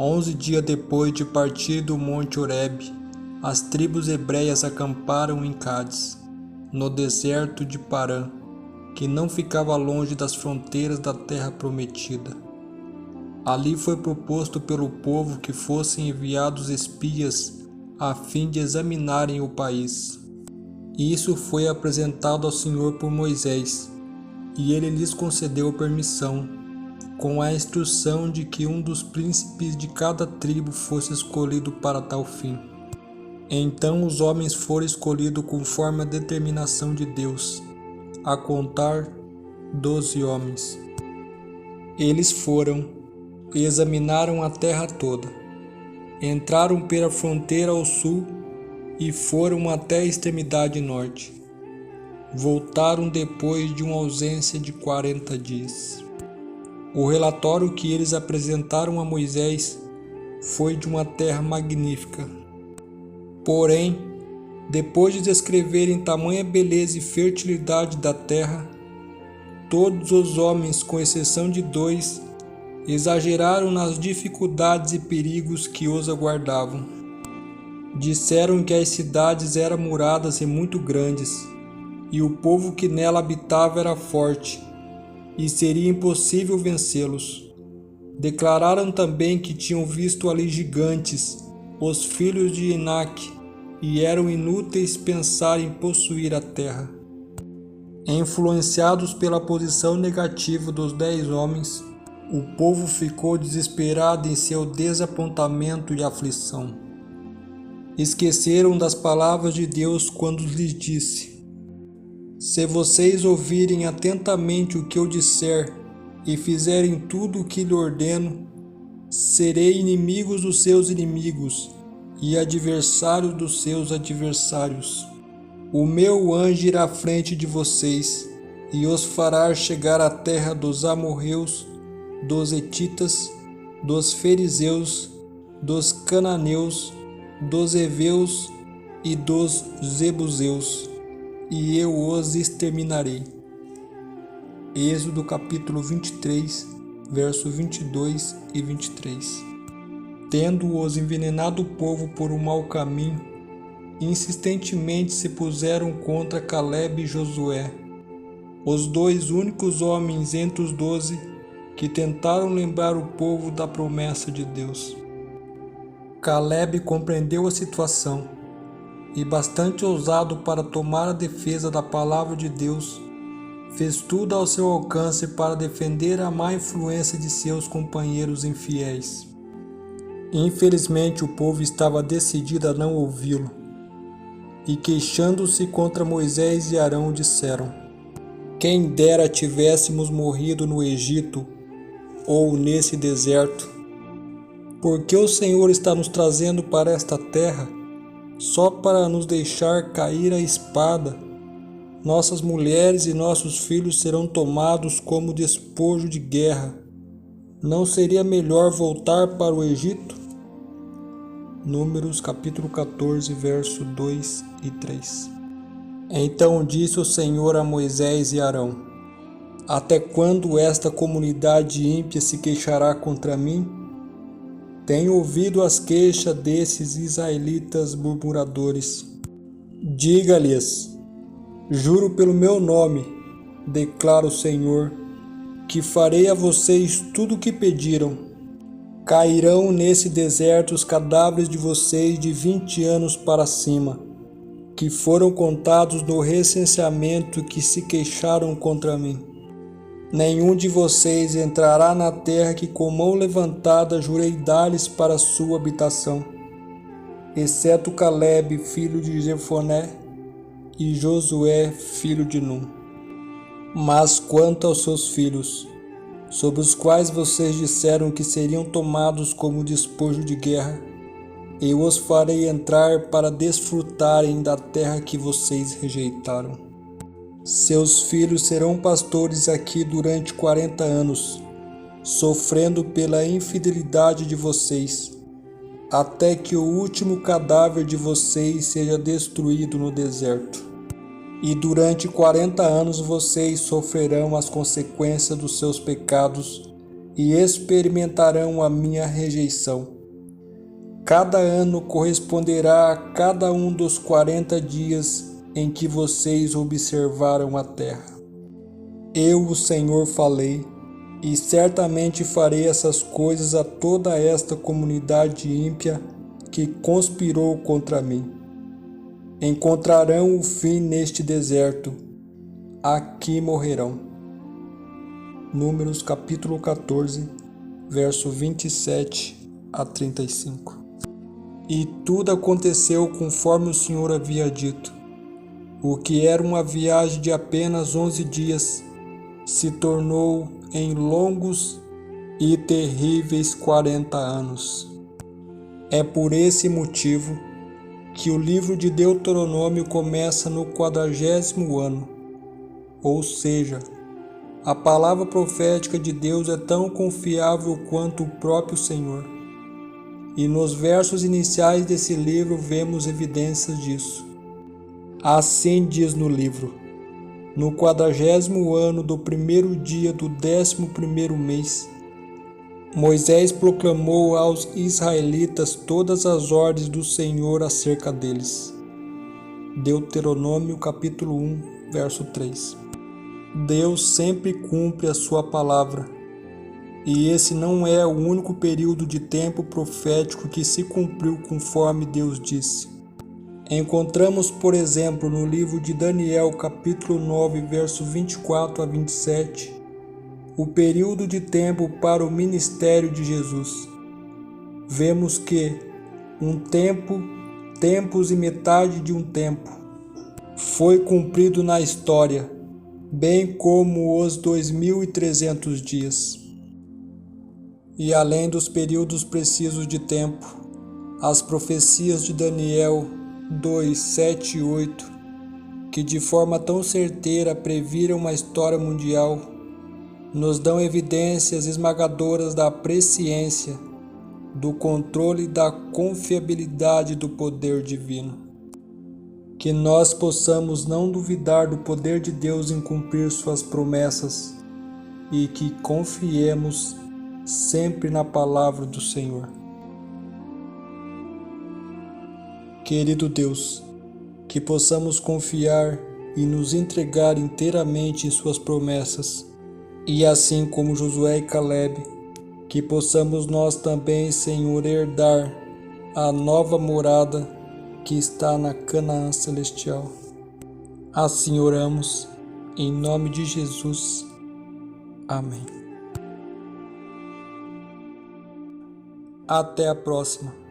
11 dias depois de partir do Monte Horebe, as tribos hebreias acamparam em Cádiz, no deserto de Parã, que não ficava longe das fronteiras da terra prometida. Ali foi proposto pelo povo que fossem enviados espias a fim de examinarem o país. Isso foi apresentado ao Senhor por Moisés, e ele lhes concedeu permissão, com a instrução de que um dos príncipes de cada tribo fosse escolhido para tal fim. Então os homens foram escolhidos conforme a determinação de Deus, a contar 12 homens. Eles foram e examinaram a terra toda. Entraram pela fronteira ao sul e foram até a extremidade norte. Voltaram depois de uma ausência de 40 dias. O relatório que eles apresentaram a Moisés foi de uma terra magnífica. Porém, depois de descreverem tamanha beleza e fertilidade da terra, todos os homens, com exceção de 2, exageraram nas dificuldades e perigos que os aguardavam. Disseram que as cidades eram muradas e muito grandes, e o povo que nela habitava era forte, e seria impossível vencê-los. Declararam também que tinham visto ali gigantes, os filhos de Enaque, e eram inúteis pensar em possuir a terra. Influenciados pela posição negativa dos 10 homens, o povo ficou desesperado em seu desapontamento e aflição. Esqueceram das palavras de Deus quando lhes disse: se vocês ouvirem atentamente o que eu disser e fizerem tudo o que lhe ordeno, serei inimigos dos seus inimigos e adversários dos seus adversários. O meu anjo irá à frente de vocês e os fará chegar à terra dos amorreus, dos hetitas, dos fariseus, dos cananeus, dos heveus e dos jebuseus, e eu os exterminarei. Êxodo capítulo 23, verso 22 e 23. Tendo-os envenenado o povo por um mau caminho, insistentemente se puseram contra Calebe e Josué, os 2 únicos homens entre os 12 que tentaram lembrar o povo da promessa de Deus. Calebe compreendeu a situação e, bastante ousado para tomar a defesa da palavra de Deus, fez tudo ao seu alcance para defender a má influência de seus companheiros infiéis. Infelizmente, o povo estava decidido a não ouvi-lo, e queixando-se contra Moisés e Arão disseram: quem dera tivéssemos morrido no Egito ou nesse deserto, porque o Senhor está nos trazendo para esta terra só para nos deixar cair a espada. Nossas mulheres e nossos filhos serão tomados como despojo de guerra. Não seria melhor voltar para o Egito? Números capítulo 14, verso 2 e 3. Então disse o Senhor a Moisés e Arão: até quando esta comunidade ímpia se queixará contra mim? Tenho ouvido as queixas desses israelitas murmuradores. Diga-lhes: juro pelo meu nome, declara o Senhor, que farei a vocês tudo o que pediram. Cairão nesse deserto os cadáveres de vocês de 20 anos para cima, que foram contados no recenseamento que se queixaram contra mim. Nenhum de vocês entrará na terra que com mão levantada jurei dar-lhes para sua habitação, exceto Calebe, filho de Jefoné, e Josué, filho de Num. Mas quanto aos seus filhos, sobre os quais vocês disseram que seriam tomados como despojo de guerra, eu os farei entrar para desfrutarem da terra que vocês rejeitaram. Seus filhos serão pastores aqui durante 40 anos, sofrendo pela infidelidade de vocês, até que o último cadáver de vocês seja destruído no deserto. E durante 40 anos vocês sofrerão as consequências dos seus pecados e experimentarão a minha rejeição. Cada ano corresponderá a cada um dos 40 dias em que vocês observaram a terra. Eu, o Senhor, falei, e certamente farei essas coisas a toda esta comunidade ímpia que conspirou contra mim. Encontrarão o fim neste deserto, aqui morrerão. Números capítulo 14, verso 27 a 35. E tudo aconteceu conforme o Senhor havia dito. O que era uma viagem de apenas 11 dias se tornou em longos e terríveis 40 anos. É por esse motivo que o livro de Deuteronômio começa no 40º ano, ou seja, a palavra profética de Deus é tão confiável quanto o próprio Senhor. E nos versos iniciais desse livro vemos evidências disso. Assim diz no livro: no 40º ano do 1º dia do 11º mês, Moisés proclamou aos israelitas todas as ordens do Senhor acerca deles. Deuteronômio capítulo 1, verso 3. Deus sempre cumpre a sua palavra. E esse não é o único período de tempo profético que se cumpriu conforme Deus disse. Encontramos, por exemplo, no livro de Daniel, capítulo 9, verso 24 a 27, o período de tempo para o ministério de Jesus. Vemos que um tempo, tempos e metade de um tempo, foi cumprido na história, bem como os 2300 dias. E além dos períodos precisos de tempo, as profecias de Daniel 2, 7 e 8, que de forma tão certeira previram uma história mundial, nos dão evidências esmagadoras da presciência, do controle e da confiabilidade do poder divino. Que nós possamos não duvidar do poder de Deus em cumprir suas promessas e que confiemos sempre na palavra do Senhor. Querido Deus, que possamos confiar e nos entregar inteiramente em suas promessas, e assim como Josué e Caleb, que possamos nós também, Senhor, herdar a nova morada que está na Canaã celestial. Assim oramos, em nome de Jesus. Amém. Até a próxima.